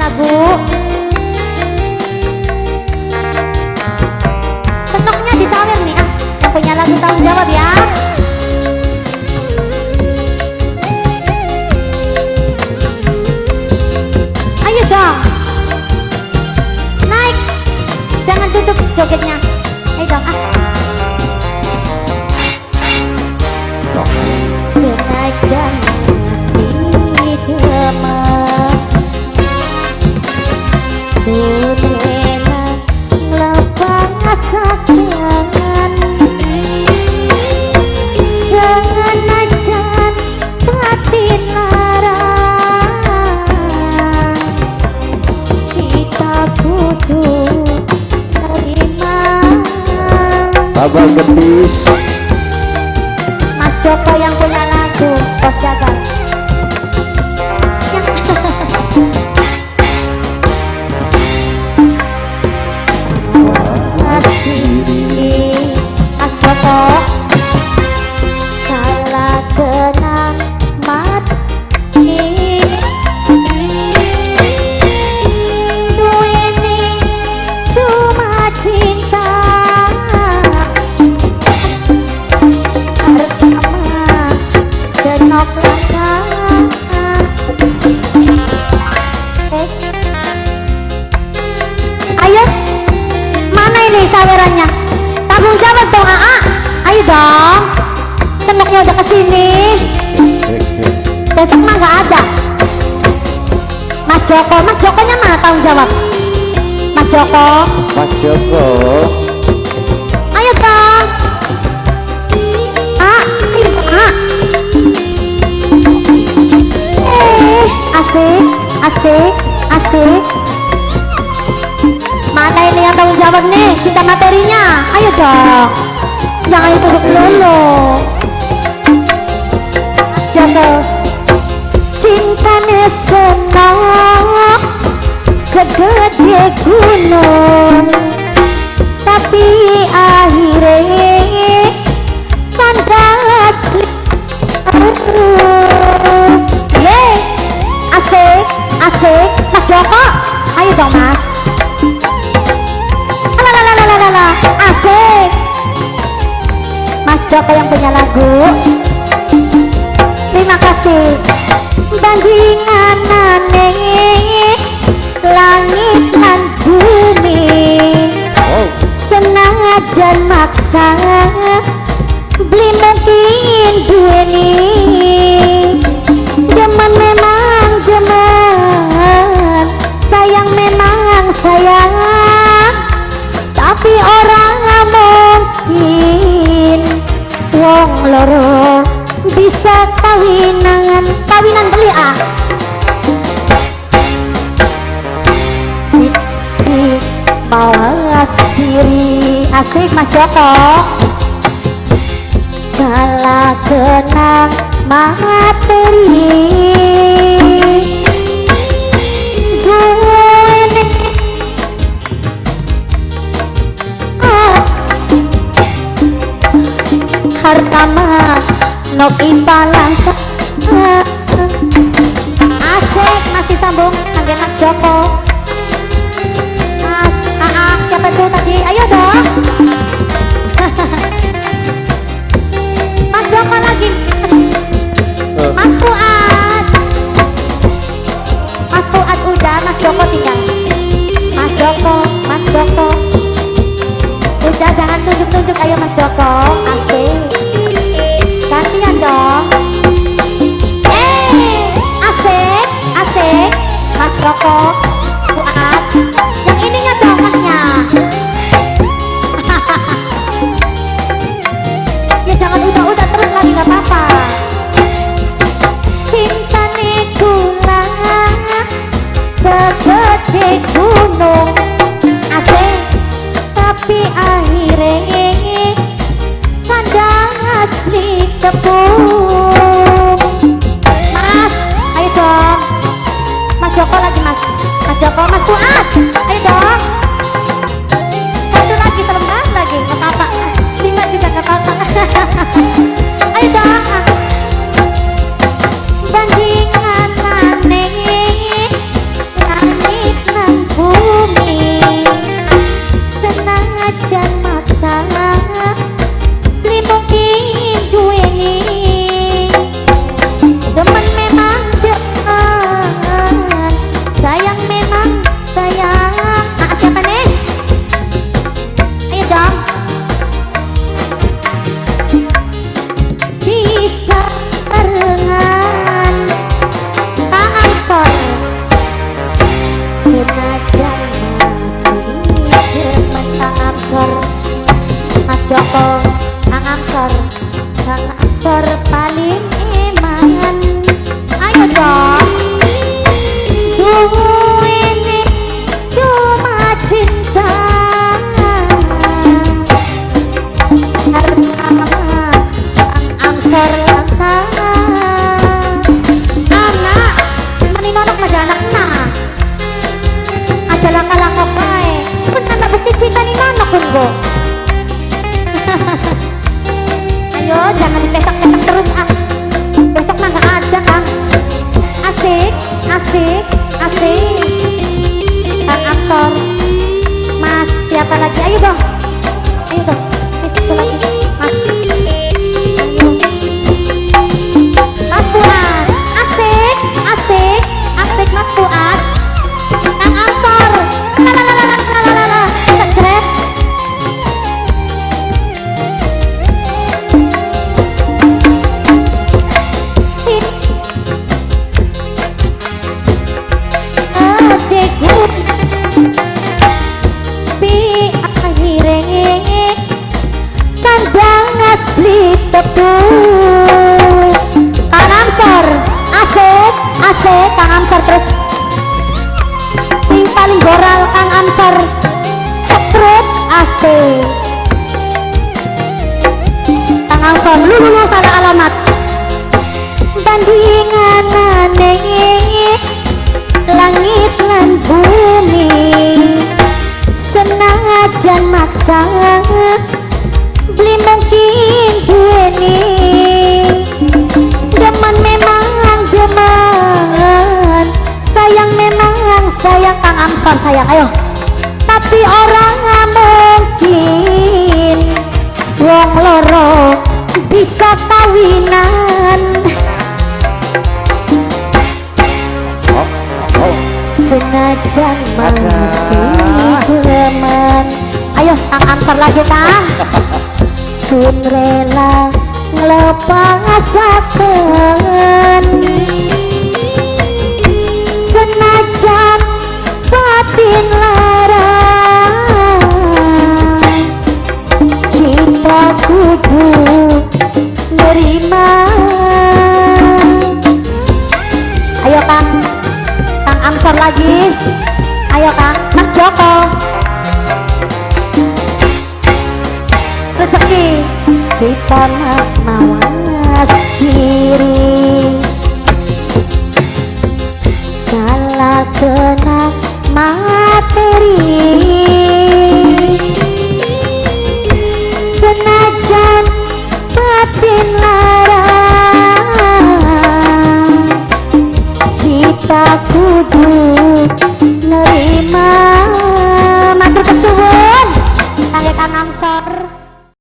lagu. Senoknya disawer nih ah, yang punya lagu tanggung jawab ya. Ayo dong, naik, jangan tutup jogetnya. Ayo dong ah. Senajan masih demam, sudahlah lepas sakian, jangan ajan batin larang, kita butuh terima. Abang Gendis, Mas Joko yang punya lagu Pos Jabar. Mas Joko salah tenang mati, duweni cuma cinta. Senok langkah, ayo, mana ini sawerannya? Tanggung jawab dong, Aa. Ayo dong, senoknya udah kesini. Besok mah nggak ada. Mas Jokonya mana tanggung jawab? Mas Joko. Ayo dong. Asik. Mana ini yang tanggung jawab nih? Cinta materinya. Ayo dong. Jangan ditutup dulu. Joko. Cintanya senang segede gunung, tapi akhirnya kandas. Asik, Mas Joko, ayo dong Mas. Alalalalalala, asik. Mas Joko yang punya lagu. Terima kasih. Bandingan aneh langit lan bumi, senajan maksa beli mungkin duweni. Demen memang demen, sayang memang sayang, tapi orang mungkin wong loro bisa kawinan beli ah. Si mawas diri, asik Mas Joko. Salah kenang materi, harta mah nok imbalan. Asik, masih sambung dengan Mas Joko. Mas Aa, siapa tuh tadi? Ayo dong. Mas Joko lagi. Mas Fuad udah, Mas Joko tinggal. Mas Joko udah, jangan tunjuk-tunjuk. Ayo Mas Joko, asik. Gantian dong. Asik Mas Joko, Fuad. Yang ininya dong Masnya. Ya jangan udah terus lagi, gak apa-apa. Cinta gula segede gunung, asik, tapi akhirnya kandas di tepung. Mas, ayo dong. Mas Joko lagi Mas. Mas Joko, Mas Fuad, ayo dong. Satu lagi, sebentar lagi, gak apa-apa. 5 juga gak apa-apa. Ayo dong. Bandingan aneh langit anakna. Aja langkah-langkah baik. Pun anak bukti cinta nih mana kunggo. Ayo jangan dipesak-pesak terus ah. Besok mah nggak ada Kang. Asik, asik, asik. Kang Amsor, Mas siapa lagi? Ayo dong, ayo dong. Satu lagi, Mas. Ayo. Mas Fuad, asik, asik, asik Mas Fuad. Kang Amsor, lalalala, secret. Adekku pi akhirnya kandang asli tepung. Kang Amsor, asik, asik Kang Amsor terus. Sing paling goral Kang Amsor, cekrut asik. Kang Amsor, lu salah alamat. Bandingan aneh langit lan bumi senajan maksa beli mungkin duweni demen memang demen sayang memang sayang Kang Amsor sayang ayo tapi orang mungkin wong loro bisa kawinan senajan masih teman. Ayo Kang Amsor lagi Kang. Sun rela ngelepasakeun senajan batin larang kita kudu nerima. Ayo Kang Amsor lagi, ayo Kang, Mas Joko. Rezeki kita mawas